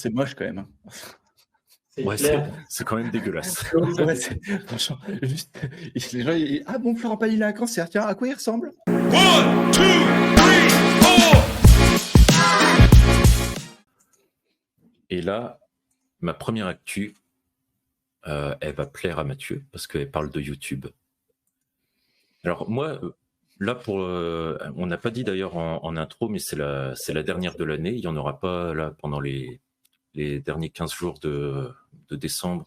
c'est moche quand même. Hein. C'est Ouais, clair. c'est quand même dégueulasse. Ouais, franchement, juste, les gens, ah bon, Florent Pagny, il a un cancer, tiens, à quoi il ressemble? 1, 2, 3, 4. Et là, ma première actu, elle va plaire à Mathieu parce qu'elle parle de YouTube. Alors moi, là, on n'a pas dit d'ailleurs en intro, mais c'est la dernière de l'année. Il n'y en aura pas là pendant les derniers 15 jours de décembre.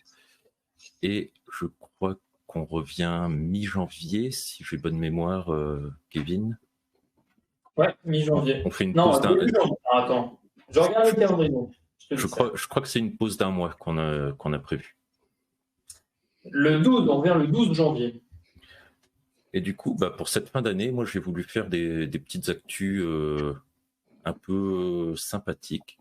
Et je crois qu'on revient mi-janvier, si j'ai bonne mémoire, Kevin. Ouais, mi-janvier. On fait une Non, pause d'un... début janvier. Attends, je regarde le calendrier. Je crois que c'est une pause d'un mois qu'on a prévu. Le 12, on revient le 12 janvier. Et du coup, pour cette fin d'année, moi, j'ai voulu faire des petites actus un peu sympathiques.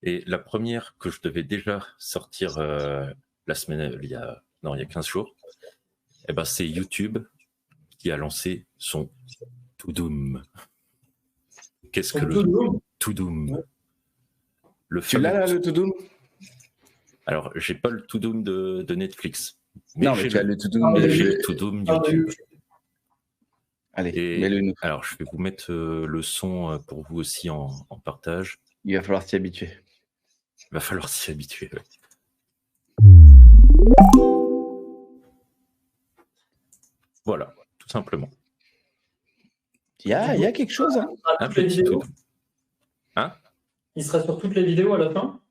Et la première que je devais déjà sortir la semaine, il y a 15 jours, c'est YouTube qui a lancé son To-Doom. Qu'est-ce que le To-Doom? Tu l'as là, le To-Doom? Alors, j'ai pas le To-Doom de Netflix. Mais non, mais tu as le To-Doom. J'ai le To-Doom YouTube. Allez, mets-le nous. Alors, je vais vous mettre le son pour vous aussi en partage. Il va falloir s'y habituer. Il va falloir s'y habituer, ouais. Voilà, tout simplement. Il y a quelque chose, hein? Un petit To-Doom. Hein? Il sera sur toutes les vidéos à la fin?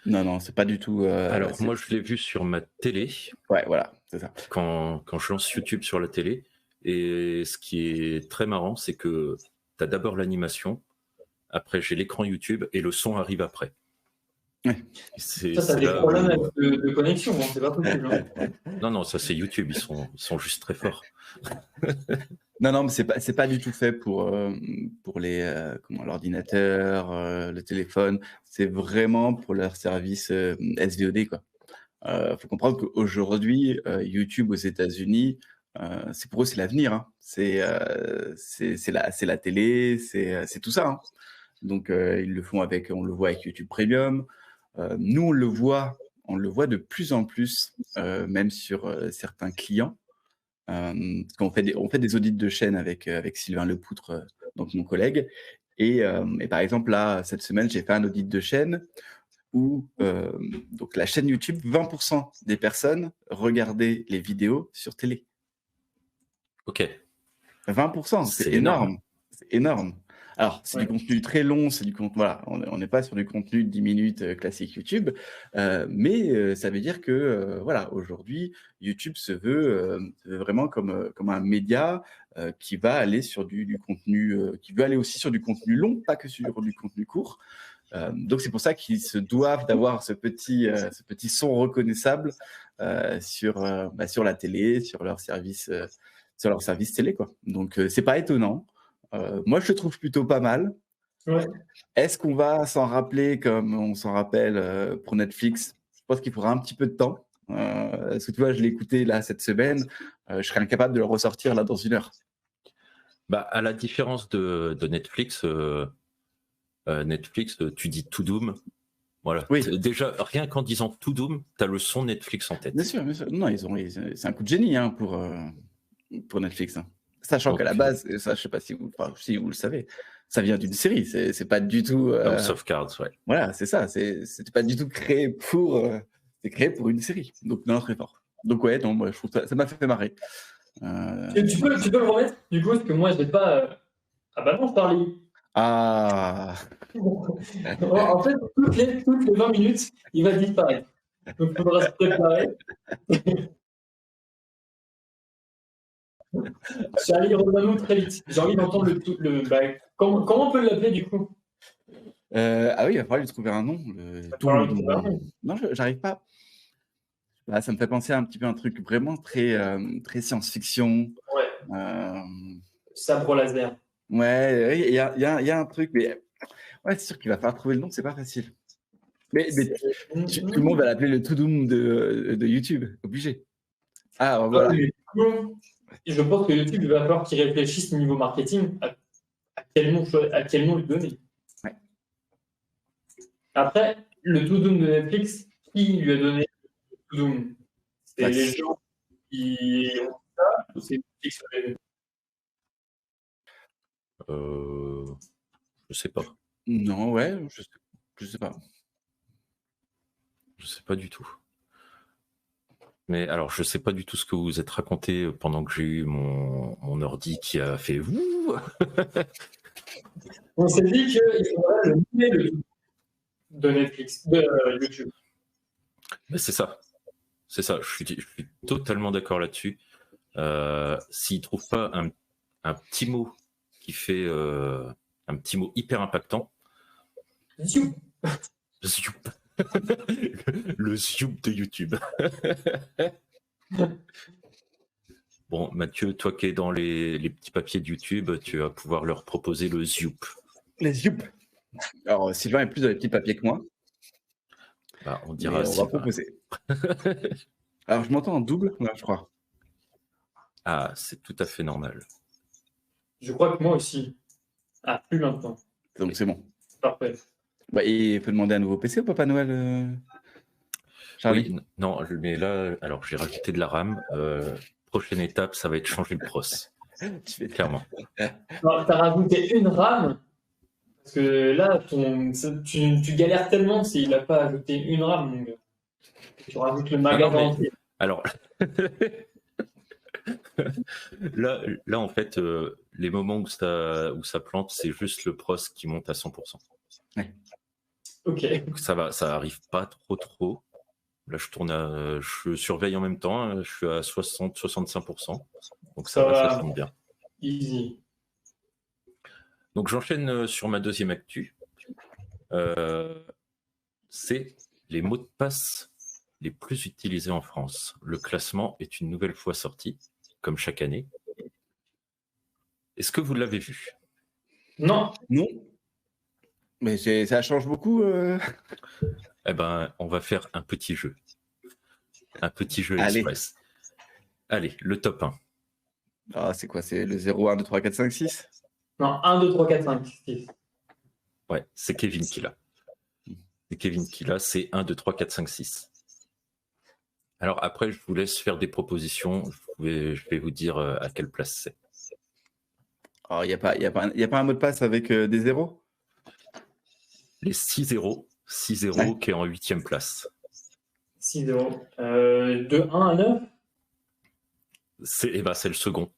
Non, c'est pas du tout... Alors, moi, je l'ai vu sur ma télé. Ouais, voilà, c'est ça. Quand je lance YouTube sur la télé. Et ce qui est très marrant, c'est que tu as d'abord l'animation, après j'ai l'écran YouTube et le son arrive après. Ouais. Ça a des problèmes de connexion, hein, c'est pas possible. Hein. Non, ça c'est YouTube, ils sont juste très forts. Non, mais c'est pas du tout fait pour l'ordinateur, le téléphone. C'est vraiment pour leur service SVOD, quoi. Faut comprendre qu'aujourd'hui, YouTube aux États-Unis, pour eux, c'est l'avenir. Hein. C'est la télé, c'est tout ça. Hein. Donc ils le font on le voit avec YouTube Premium. Nous, on le voit de plus en plus, même sur certains clients. Parce qu'on fait des audits de chaîne avec Sylvain Lepoutre, donc mon collègue. Et par exemple, là, cette semaine, j'ai fait un audit de chaîne où donc la chaîne YouTube, 20% des personnes regardaient les vidéos sur télé. Ok. 20%, c'est énorme. C'est énorme. Alors, c'est du contenu très long, c'est du contenu, voilà, on n'est pas sur du contenu de 10 minutes classique YouTube, mais ça veut dire que, voilà, aujourd'hui, YouTube se veut vraiment comme un média qui va aller sur du contenu, qui veut aller aussi sur du contenu long, pas que sur du contenu court. Donc, c'est pour ça qu'ils se doivent d'avoir ce petit son reconnaissable sur la télé, sur leur service télé, quoi. Donc, c'est pas étonnant. Moi, je le trouve plutôt pas mal. Ouais. Est-ce qu'on va s'en rappeler comme on s'en rappelle pour Netflix? Je pense qu'il faudra un petit peu de temps. Parce que tu vois, je l'ai écouté là cette semaine. Je serais incapable de le ressortir là dans 1 heure. À la différence de Netflix, tu dis To-Doom. Voilà. Oui. Déjà, rien qu'en disant To-Doom, tu as le son Netflix en tête. Bien sûr. Non, c'est un coup de génie hein, pour Netflix. Hein. Sachant qu'à la base, ça, je sais pas si vous le savez, ça vient d'une série. C'est pas du tout. House of Cards, ouais. Voilà, c'est ça. C'était pas du tout créé pour. C'est créé pour une série. Donc non, très fort. Donc ouais, non, moi je trouve ça m'a fait marrer. Tu peux le remettre du coup parce que moi je n'ai pas. Ah bah non, je parlais. Ah. En fait, toutes les 20 minutes, il va disparaître. Donc il faudra se préparer. Charlie, reviens-nous très vite. J'ai envie d'entendre comment on peut l'appeler du coup? Ah oui, il va falloir lui trouver un nom. Non, j'arrive pas. Ça me fait penser à un petit peu un truc vraiment très, très science-fiction. Ouais. Sabre laser. Ouais, il y a un truc, mais ouais, c'est sûr qu'il va falloir trouver le nom, c'est pas facile. Mais tout le monde va l'appeler le To-Doom de YouTube, obligé. Ah, voilà. Je pense que YouTube, il va falloir qu'il réfléchisse au niveau marketing à quel nom lui donner. Ouais. Après, le Toudoum de Netflix, qui lui a donné le Toudoum? C'est Bah, les si- gens qui ont fait ça ou c'est Netflix qui l'a donné? Je sais pas. Non, ouais, je sais pas. Je sais pas du tout. Mais alors, je sais pas du tout ce que vous vous êtes raconté pendant que j'ai eu mon ordi qui a fait ouh. On s'est dit qu'il faudrait le nommer le Toudoum de Netflix, de YouTube. Mais c'est ça. C'est ça. Je suis totalement d'accord là-dessus. S'ils trouvent pas un petit mot qui fait un petit mot hyper impactant, YouTube. Zioub. Le Zioub de YouTube. Bon, Mathieu, toi qui es dans les petits papiers de YouTube, tu vas pouvoir leur proposer le Zioub. Les youp. Alors, Sylvain est plus dans les petits papiers que moi, Bah, on mais dira on va Sylvain. proposer. Alors, je m'entends en double, là, je crois. Ah, c'est tout à fait normal. Je crois que moi aussi. Ah, plus maintenant. Donc, c'est bon. Parfait. Bah, et il faut demander un nouveau PC au Papa Noël, Charlie. Oui, non, mais là, alors j'ai rajouté de la RAM. Prochaine étape, ça va être changer le pros. Tu fais- Clairement. Alors, t'as rajouté une RAM parce que là, tu galères tellement s'il n'a pas ajouté une RAM, mon gars. Tu rajoutes le magasin mais- entier. Alors, là, en fait, les moments où ça plante, c'est juste le pros qui monte à 100%. Ok. Donc ça arrive pas trop. Là, je surveille en même temps. Je suis à 60-65%. Donc ça va, ça tourne bien. Easy. Donc j'enchaîne sur ma deuxième actu. C'est les mots de passe les plus utilisés en France. Le classement est une nouvelle fois sorti, comme chaque année. Est-ce que vous l'avez vu? Non. Non. Mais ça change beaucoup. Eh ben, on va faire un petit jeu. Un petit jeu Allez. express. Allez, le top 1. Ah, c'est quoi? C'est le 0, 1, 2, 3, 4, 5, 6? Non, 1, 2, 3, 4, 5, 6. Ouais, c'est Kevin qui l'a. C'est Kevin qui l'a, c'est 1, 2, 3, 4, 5, 6. Alors après, je vous laisse faire des propositions. Je vais vous dire à quelle place c'est. Oh, il n'y a pas un mot de passe avec des zéros? Les 6-0, 6-0 Ouais. qui est en 8e place. 6, 0. De 1 à 9? C'est le second.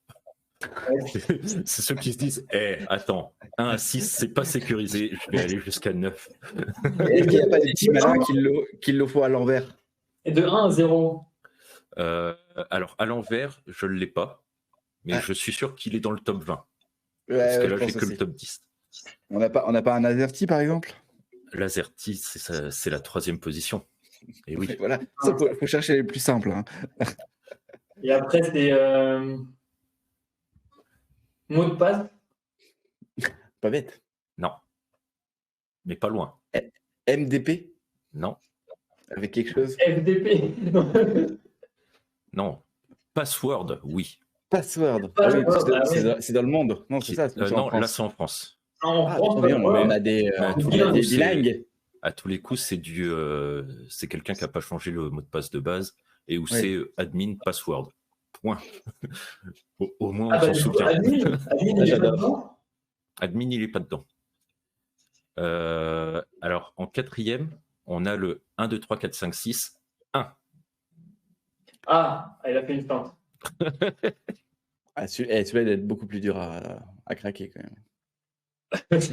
C'est ceux qui se disent attends, 1 à 6, c'est pas sécurisé, je vais aller jusqu'à 9. Est-ce qu'il n'y a pas des petits malins qui le font à l'envers? Et de 1 à 0? Alors, à l'envers, je ne l'ai pas, mais je suis sûr qu'il est dans le top 20. Ouais, parce que ouais, là, je j'ai pense que aussi. le top 10. On n'a pas un Azerty, par exemple? L'Azerty, c'est la 3e position. Et oui. Voilà, ça, faut chercher les plus simples. Hein. Et après, c'est mot de passe? Pas bête. Non. Mais pas loin. MDP? Non. Avec quelque chose? FDP? Non. Password, oui. Password. Password, Ah oui, oui. c'est dans le monde. Non, c'est ça. C'est en Non, France. là, c'est en France. En Ah, France, trop bien. password. On a des tous bilingues. À tous les coups, c'est quelqu'un qui n'a pas changé le mot de passe de base et où Oui. c'est admin password. Point. Au moins, on Ah bah, s'en souvient. Admin, il est pas dedans? Admin, il n'est pas dedans. Alors, en 4e, on a le 1, 2, 3, 4, 5, 6, 1. Ah, il a fait une feinte. Ah, celui-là, il doit être beaucoup plus dur à craquer quand même.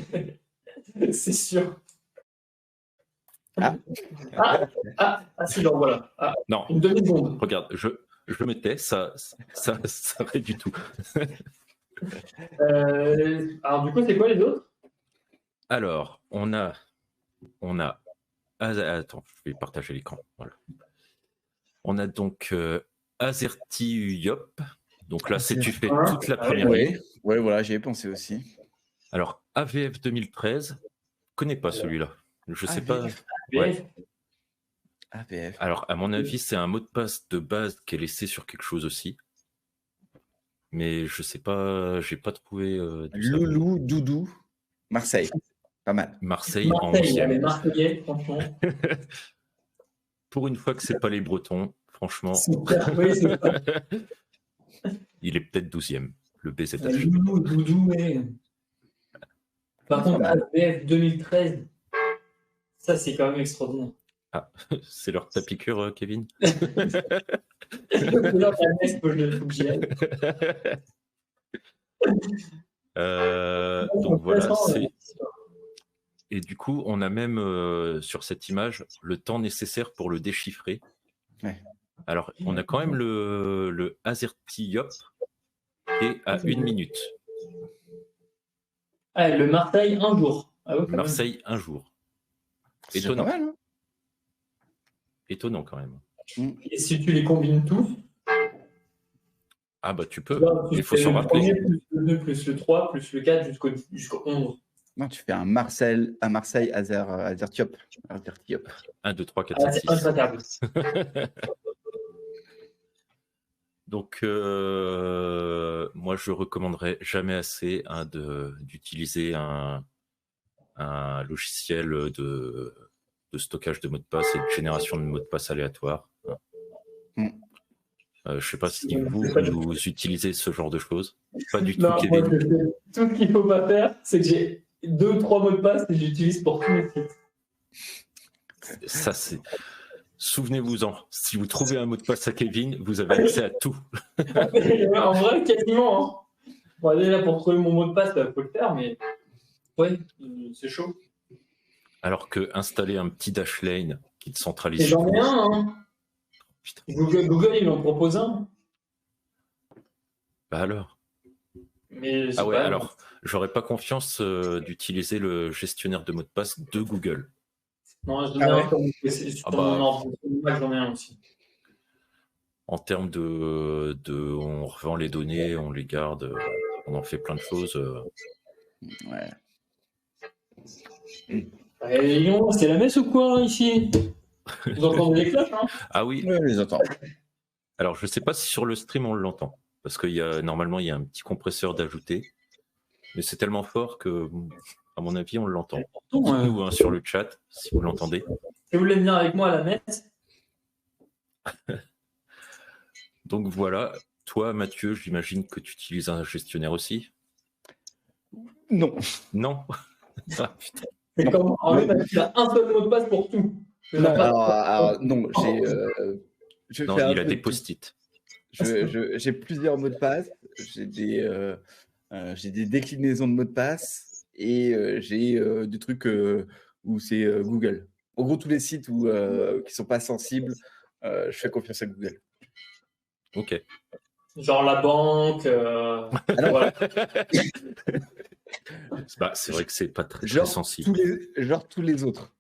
C'est sûr. Ah. Si, genre voilà. Ah, Non, une demi-seconde. regarde, je me tais, ça arrête du tout. Alors, du coup, c'est quoi les autres? Alors, on a. Attends, je vais partager l'écran. Voilà. On a donc Azerty Yop. Donc là, tu fais toute la première ligne. Oui, voilà, j'y ai pensé aussi. Alors, AVF 2013, je ne connais pas celui-là. Je ne sais pas. Ouais. AVF. Alors, à mon avis, c'est un mot de passe de base qui est laissé sur quelque chose aussi. Mais je sais pas, j'ai pas trouvé. Loulou, Doudou, Marseille. Pas mal. Marseille en Marseille, 11e. les Marseillais, franchement. Pour une fois que c'est pas les Bretons, franchement, Oui, c'est ça. il est peut-être 12e, le BZH. Doudou, ouais. Par contre, ASBF 2013, ça c'est quand même extraordinaire. Ah, c'est leur ta piqûre, Kevin? Là, faut que j'y aille. Donc voilà, et du coup, on a même sur cette image le temps nécessaire pour le déchiffrer. Ouais. Alors, on a quand même le AZERTYOP qui est à 1 minute. Ah, le Marseille, un jour. Ah, ouais, Marseille, un jour. C'est Étonnant. pas mal, hein. Étonnant quand même. Et si tu les combines tous, Ah bah tu peux, là, il faut s'en le rappeler. premier, plus le 2, plus le 3, plus le 4, jusqu'au 11. Non, tu fais un Marseille AZERTYOP. 1, 2, 3, 4, Ah, 5, c'est 6. incroyable. Donc, moi, je recommanderais jamais assez d'utiliser un logiciel de stockage de mots de passe et de génération de mots de passe aléatoires. Je ne sais pas si vous utilisez ce genre de choses. Pas du tout, Non, Kevin. moi, tout ce qu'il ne faut pas faire, c'est que j'ai 2 ou 3 mots de passe que j'utilise pour tous mes sites. Ça, c'est... Souvenez-vous-en, si vous trouvez un mot de passe à Kevin, vous avez accès à tout. En vrai, quasiment. Hein. Bon, là, pour trouver mon mot de passe, il faut le faire, mais ouais, c'est chaud. Alors que installer un petit Dashlane qui te centralise. Et j'en ai un. Hein. Google, il en propose un. Bah alors. Mais ah ouais, alors, j'aurais pas confiance d'utiliser le gestionnaire de mots de passe de Google. Non, j'en ai un comme j'en ai un aussi. En termes on revend les données, on les garde, on en fait plein de choses. Ouais. C'est la messe ou quoi ici? Vous entendez les cloches, hein? Ah oui. Ouais, les entends. Alors, je sais pas si sur le stream on l'entend, parce que normalement il y a un petit compresseur d'ajouter, mais c'est tellement fort que, à mon avis, on l'entend. Dites-nous sur le chat si vous l'entendez. Si vous voulez venir avec moi à la messe. Donc voilà, toi Mathieu, j'imagine que tu utilises un gestionnaire aussi? Non. Non. Ah, putain. C'est comme en fait, tu as un seul mot de passe pour tout. Non, alors, non, non, il a des post-it. J'ai plusieurs mots de passe. J'ai des déclinaisons de mots de passe et j'ai des trucs où c'est Google. En gros, tous les sites qui ne sont pas sensibles, je fais confiance à Google. Ok. Genre la banque. Alors, bah, c'est vrai que c'est pas très sensible. Tous les autres.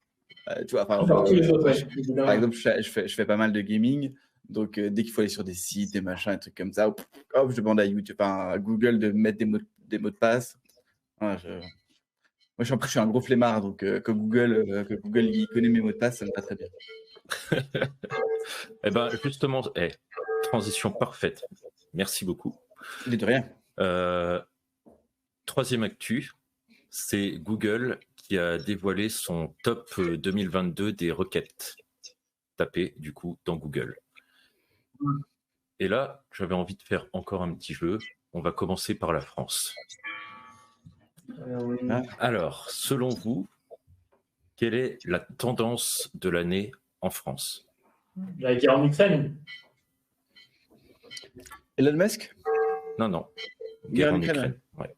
Tu vois, par exemple, je fais pas mal de gaming. Donc, dès qu'il faut aller sur des sites, des machins, des trucs comme ça, hop, je demande à YouTube, à Google de mettre des mots de passe. Moi, je suis un gros flemmard, donc que Google il connaît mes mots de passe, ça me va très bien. Eh ben, justement, transition parfaite. Merci beaucoup. De rien. Troisième actu, c'est Google qui a dévoilé son top 2022 des requêtes tapées, du coup, dans Google. Et là, j'avais envie de faire encore un petit jeu. On va commencer par la France. Alors, selon vous, quelle est la tendance de l'année en France? La guerre en Ukraine. Elon Musk? Non. Guerre en Ukraine. Ouais.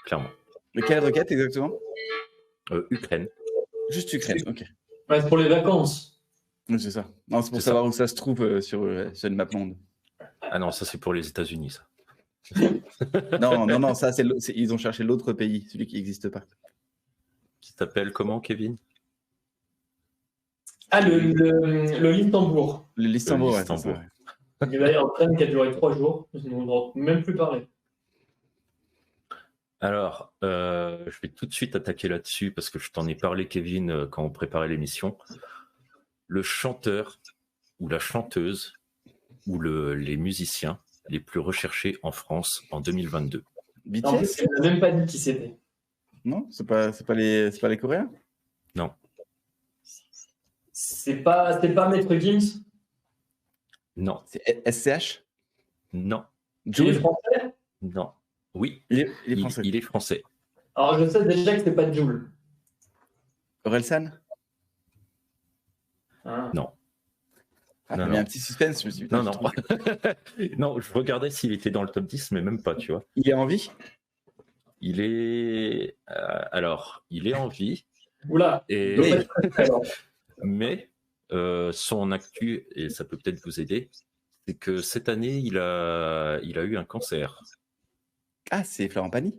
Clairement. Mais quelle requête exactement? Ukraine. Juste Ukraine, ok. Ouais, c'est pour les vacances. Oui, c'est ça. Non, c'est pour savoir où ça se trouve sur une map monde. Ah non, ça c'est pour les États-Unis, ça. non, ça ils ont cherché l'autre pays, celui qui n'existe pas. Qui s'appelle comment, Kevin? Ah, le Listembourg. Le Listembourg, ouais. Il y a d'ailleurs un train qui a duré 3 jours. Je ne même plus parler. Alors, je vais tout de suite attaquer là-dessus parce que je t'en ai parlé, Kevin, quand on préparait l'émission. Le chanteur ou la chanteuse ou les musiciens les plus recherchés en France en 2022. BTS? En plus, elle n'a même pas dit qui c'était. Non, c'est pas les Coréens. Non, C'est pas Maître Gims? non, C'est SCH. non, Il est Jul. français? non. Oui, Il est français. il est français. Alors, je sais déjà que c'est pas Jul. Orelsan. Hein. Non, Ah, Non, t'as mis non. un petit suspense. Je me suis dit, non, putain, non. je trouve- Non, je regardais s'il était dans le top 10, mais même pas, tu vois. Il est en vie. Il est. Alors, il est en vie, Oula, et... il doit pas être français, alors. mais son actu, et ça peut peut-être vous aider, c'est que cette année, il a eu un cancer. Ah, c'est Florent Pagny.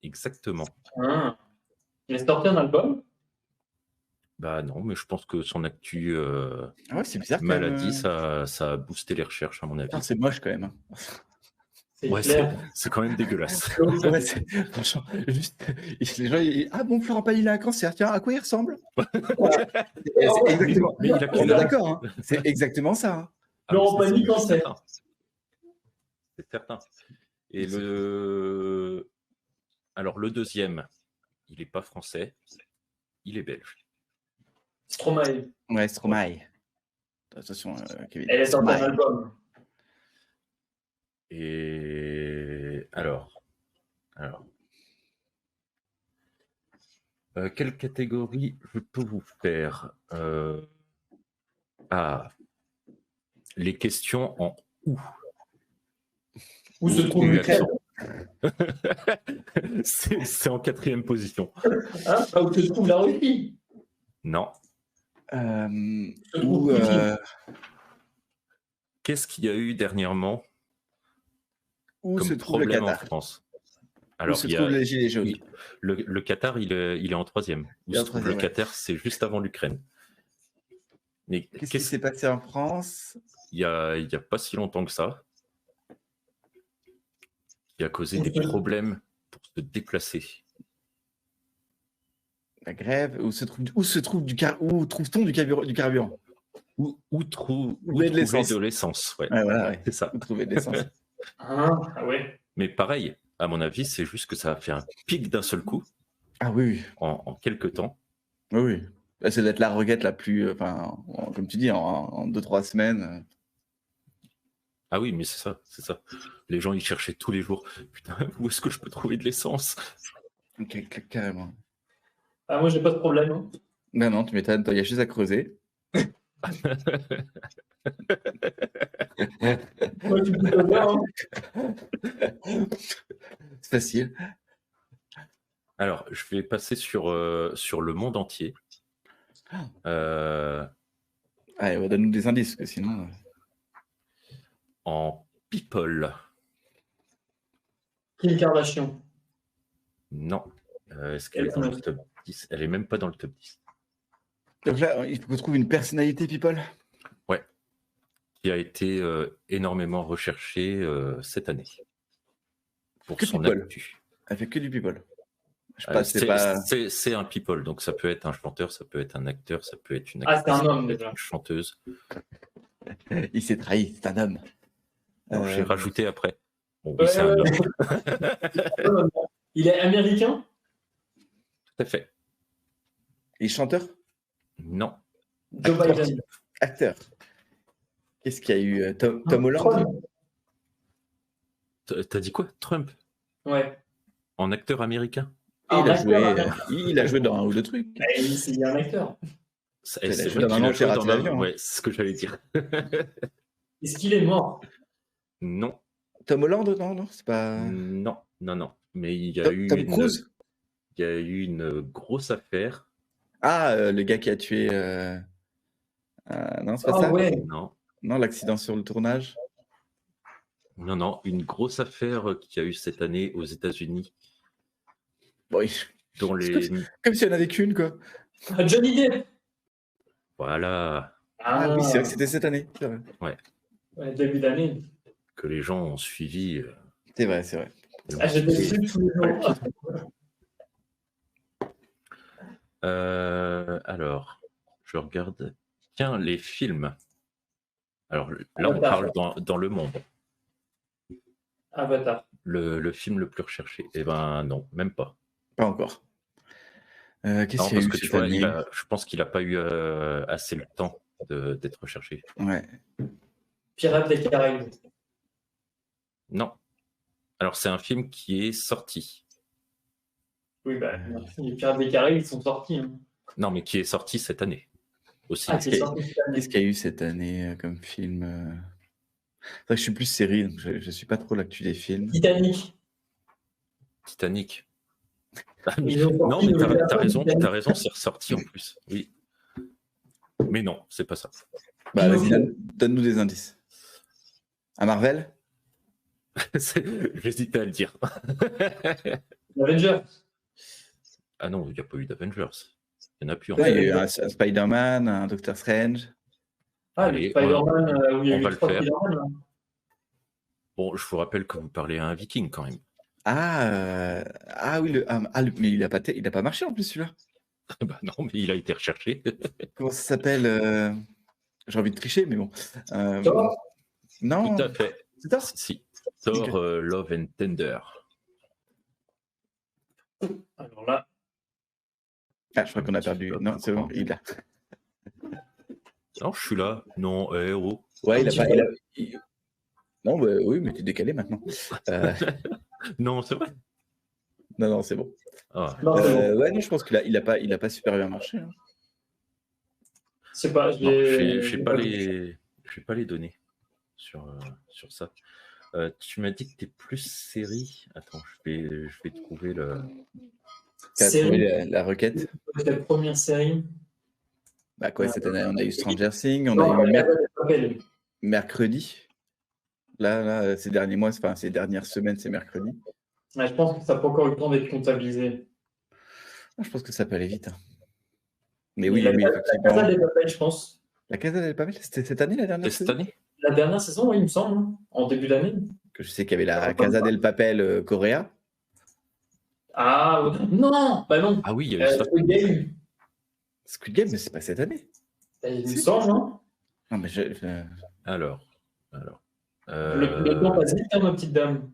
Exactement. Hein. Il a sorti un album? Bah non, mais je pense que son actu Ah ouais, c'est bizarre quand maladie, même. ça a boosté les recherches, à mon avis. Putain, c'est moche quand même. Hein. C'est Ouais, clair. c'est quand même dégueulasse. Ouais, franchement, juste, les gens, ah bon, Florent Pagny, il a un cancer. Tiens, à quoi il ressemble? C'est exactement. Mais il a On quel est âge? d'accord. Hein. C'est exactement ça. Hein. Ah, mais Florent ça, Pagny, c'est cancer. certain. C'est certain. Et alors le deuxième, il n'est pas français, il est belge. Stromae. Ouais, Stromae. Attention, Kevin. Elle a sorti un Stromae. album. Et alors, quelle catégorie je peux vous faire? Les questions en où? Où se trouve Oui, l'Ukraine? C'est en 4e position. Hein? Pas où se trouve la Russie? Non. Se trouve Ou Poutine. Qu'est-ce qu'il y a eu dernièrement où comme se trouve le problème en Qatar? France? Où Alors, se il y trouvent a, les gilets jaunes? le Qatar, il est en 3e. Où Il est en se trouve le 3e, ouais. Qatar? C'est juste avant l'Ukraine. Mais Qu'est-ce qui s'est passé en France? il y a pas si longtemps que ça, qui a causé des problèmes pour se déplacer. La grève? Où trouve-t-on du carburant? Où trouver de l'essence. de l'essence? Ouais, Ouais, voilà, ouais. c'est ça. Où trouver de l'essence? Hein? Ah ouais. Mais pareil, à mon avis, c'est juste que ça a fait un pic d'un seul coup, Ah oui, en quelques temps. oui, oui. Bah, c'est d'être la requête la plus, comme tu dis, en 2-3 semaines. Ah oui, mais c'est ça. Les gens, ils cherchaient tous les jours. Putain, où est-ce que je peux trouver de l'essence? Carrément. Ah, moi, j'ai pas de problème. Hein. Non, tu m'étonnes, il y a juste à creuser. Moi, tu peux bien. Hein. C'est facile. Alors, je vais passer sur le monde entier. Allez, donne-nous des indices, parce que sinon. En people. Kim Kardashian. Non. Est-ce qu'elle est dans le top 10? Elle est même pas dans le top 10. Donc là, il faut qu'on trouve une personnalité, people. Ouais. Qui a été énormément recherchée cette année. Pour Que son people. actu. Elle fait que du people. Je sais pas, c'est pas. C'est un people, donc ça peut être un chanteur, ça peut être un acteur, ça peut être une Ah, actrice, c'est un homme, ça peut être déjà. une chanteuse. Il s'est trahi, c'est un homme. Non, j'ai rajouté après. Bon, oui, Ouais, c'est un ouais. homme. Il est américain? Tout à fait. Et chanteur? Non. Joe Biden. Acteur. Qu'est-ce qu'il y a eu? Tom Holland? Trump. T'as dit quoi? Trump? Ouais. En acteur américain? Il a joué dans un ou deux trucs. Il y a un acteur. C'est joué vrai dans qu'il Maman, a j'ai joué raté dans l'avion, hein. Ouais, c'est ce que j'allais dire. Est-ce qu'il est mort? Non. Tom Holland? Non, c'est pas. Non. Mais il y a eu Tom Cruise? Il y a eu une grosse affaire. Ah, le gars qui a tué. Non, c'est pas Ah ça? ouais. Non, l'accident sur le tournage. Non, une grosse affaire qu'il y a eu cette année aux États-Unis. Bon, Dont les. comme s'il n'y en avait qu'une, quoi. Ah, Johnny Depp. Voilà. Ah oui, c'est vrai que c'était cette année. C'est vrai. Ouais, début d'année. Que les gens ont suivi. C'est vrai. Ah, j'ai des trucs tous les jours. Alors, je regarde. Tiens, les films. Alors là, on Avatar. parle dans le monde. Avatar. Le film le plus recherché. Eh ben non, même pas. Pas encore. Qu'est-ce Non, qu'il y a parce eu que tu cette vois, année? je pense qu'il n'a pas eu assez le temps d'être recherché. Ouais. Pirates des Caraïbes. Non. Alors, c'est un film qui est sorti. Oui, bah, merci. Les Pirates des Caraïbes, ils sont sortis. Hein. Non, mais qui est sorti cette année aussi. Ah, c'est sorti cette année. Qu'est-ce qu'il y a eu cette année comme film C'est vrai que je suis plus série, donc je suis pas trop l'actu des films. Titanic. Titanic. Ah, mais- Ils ont non, sorti mais le t'as Japon, raison, Titanic. t'as raison, c'est ressorti en plus. Oui. Mais non, c'est pas ça. Bah, vas-y, Pinocchio. donne-nous des indices. À Marvel? J'hésitais à le dire. Avengers. Ah non, il n'y a pas eu d'Avengers. Il n'y en a plus en Ouais, il y a fait. eu un Spider-Man, un Doctor Strange. Ah, le Allez, Spider-Man, où il y a on eu va le 3 faire. Spider-Man. Là. Bon, je vous rappelle que vous parlez à un viking quand même. Ah oui, mais il a pas marché en plus celui-là. Bah non, mais il a été recherché. Comment ça s'appelle J'ai envie de tricher, mais bon. Thor. Non, Tout à fait. c'est Thor. Si. Thor, Ok. Love and Tender. Alors là, Ah, je crois qu'on a perdu. Non, c'est bon, il a. Non, je suis là. Non, oh. Ouais, il a Tu pas. vois. Non, bah, oui, mais tu es décalé maintenant. Non, c'est vrai. Non, c'est bon. Ah, non, c'est bon. Ouais, non, je pense qu'il a pas super bien marché. Hein. Je sais pas, non, je j'ai vais pas les donner sur ça. Tu m'as dit que tu es plus série. Attends, je vais trouver le. T'as Série. trouvé la requête? La première série. Bah quoi, cette année, on a eu Stranger Things, on Non, a eu La Casa de Papel. Mercredi. Là, ces derniers mois, enfin ces dernières semaines, c'est mercredi. Ouais, je pense que ça n'a pas encore eu le temps d'être comptabilisé. Ah, je pense que ça peut aller vite. Hein. Mais Et oui, la Casa effectivement. de Papel, je pense. La Casa del Papel, c'était cette année la dernière Et cette saison? année? La dernière saison, oui, il me semble, hein, en début d'année. Que je sais qu'il y avait la Casa del Papel Coréa. Ah, non, bah non. Ah oui, il y a eu ça. Squid Game, Squid Game, mais c'est pas cette année. il me Si. semble, hein. Non, mais Alors. Le temps passe vite, hein, ma petite dame.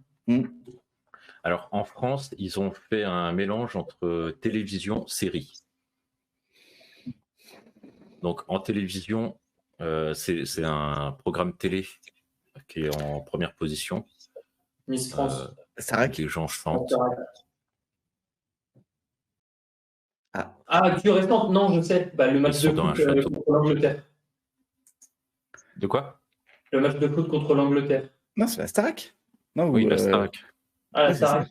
Alors, en France, ils ont fait un mélange entre télévision, série. Donc, en télévision, c'est un programme télé qui est en première position. Miss France. Sarac. Les gens chantent. Ah. Actu récente, non, je sais. Bah, le match Ils de sont dans un foot château. contre l'Angleterre. De quoi? Le match de foot contre l'Angleterre. Non, c'est la Starac. Non, Oui, ou, la Starac. Ah, la ouais, c'est Starac.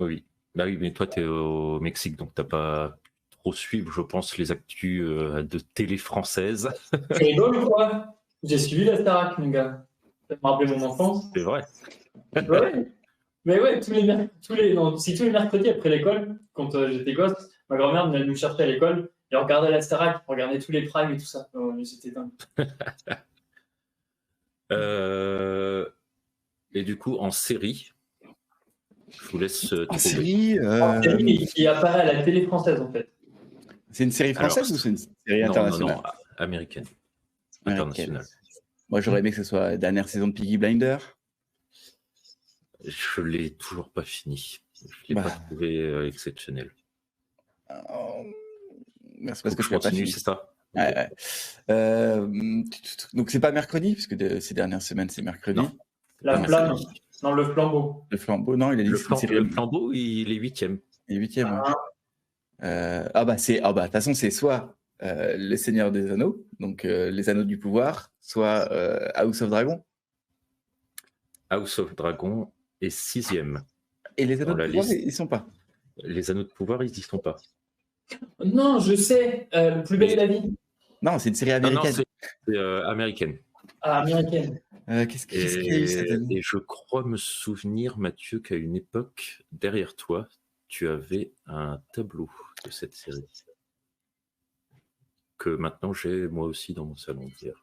Oui. Bah oui, mais toi, tu es au Mexique, donc tu n'as pas trop suivre, je pense, les actus de télé française. Tu rigoles ou quoi? J'ai suivi la Starac, mon gars. Ça m'a rappelé mon enfance. C'est vrai. Ouais. Mais ouais, tous les mercredis après l'école, quand j'étais gosse, ma grand-mère venait nous chercher à l'école et on regardait la Starac, on regardait tous les primes et tout ça. Oh, mais c'était dingue. Et du coup, en série, je vous laisse trouver. En série, Série qui apparaît à la télé française, en fait. c'est une série française Alors, ou c'est une série Non, internationale? américaine. Américaine. Internationale. Moi, j'aurais aimé que ce soit la dernière saison de Piggy Blinder. Je l'ai toujours pas fini. Je l'ai Bah. pas trouvé exceptionnel. Merci Faut parce que je tu l'as pas continue, fini. c'est ça? Ouais. Donc c'est pas mercredi, puisque ces dernières semaines c'est mercredi. Non. La Non, flamme. c'est- Non, le flambeau. Le flambeau, non, il a dit Le, que c'est une série. le flambeau, il est 8e. Il est 8e. Ouais. Ah, De toute façon, c'est soit Le Seigneur des Anneaux, donc les Anneaux du Pouvoir, soit House of Dragon. House of Dragon est 6e. Et les Anneaux Dans de la Pouvoir, liste. ils sont pas. Les Anneaux de pouvoir, ils y sont pas. non, je sais. Le plus belle de la vie. Non, c'est une série Non, américaine. c'est américaine. Ah, américaine. Qu'est-ce qu'il y a eu cette année? Et je crois me souvenir, Mathieu, qu'à une époque, derrière toi, tu avais un tableau de cette série. Que maintenant j'ai moi aussi dans mon salon d'hier.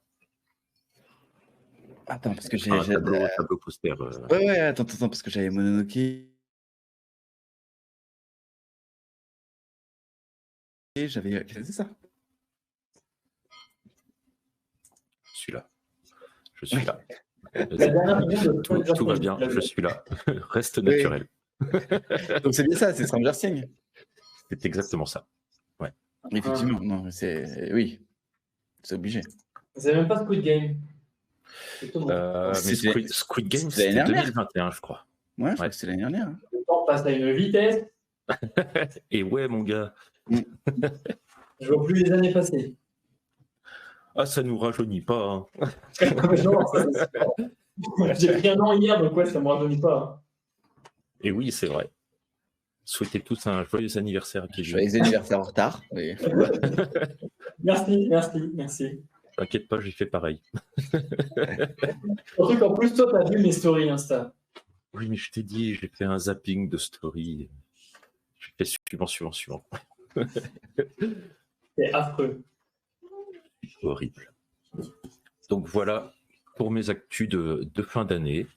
Attends, parce que j'ai. Un tableau poster. Ouais, attends, parce que j'avais Mononoke. Et j'avais. C'est ça. Celui-là. Je suis là. La dernière saison de Tout va bien, je suis là. Reste naturel. Donc c'est bien ça, c'est Stranger Things. C'est exactement ça. Effectivement, non, oui, c'est obligé. Vous savez même pas Squid Game. C'est étonnant. Mais C'était- Squid Game, c'était l'année c'était dernière. 2021, je crois. Ouais, je crois Ouais. que c'est l'année dernière. Hein. Le temps passe à une vitesse. Et ouais, mon gars. Je vois plus les années passer. Ah, ça nous rajeunit pas. Hein. Non, ça, c'est super. J'ai pris un an hier, donc ouais, ça me rajeunit pas. Et oui, c'est vrai. Souhaitez tous un joyeux anniversaire à Kevin. Joyeux anniversaire en retard. Mais... Merci. T'inquiète pas, j'ai fait pareil. Surtout qu'en plus, toi, t'as vu mes stories Insta. Oui, mais je t'ai dit, j'ai fait un zapping de story. J'ai fait suivant. C'est affreux. Horrible. Donc voilà pour mes actus de fin d'année.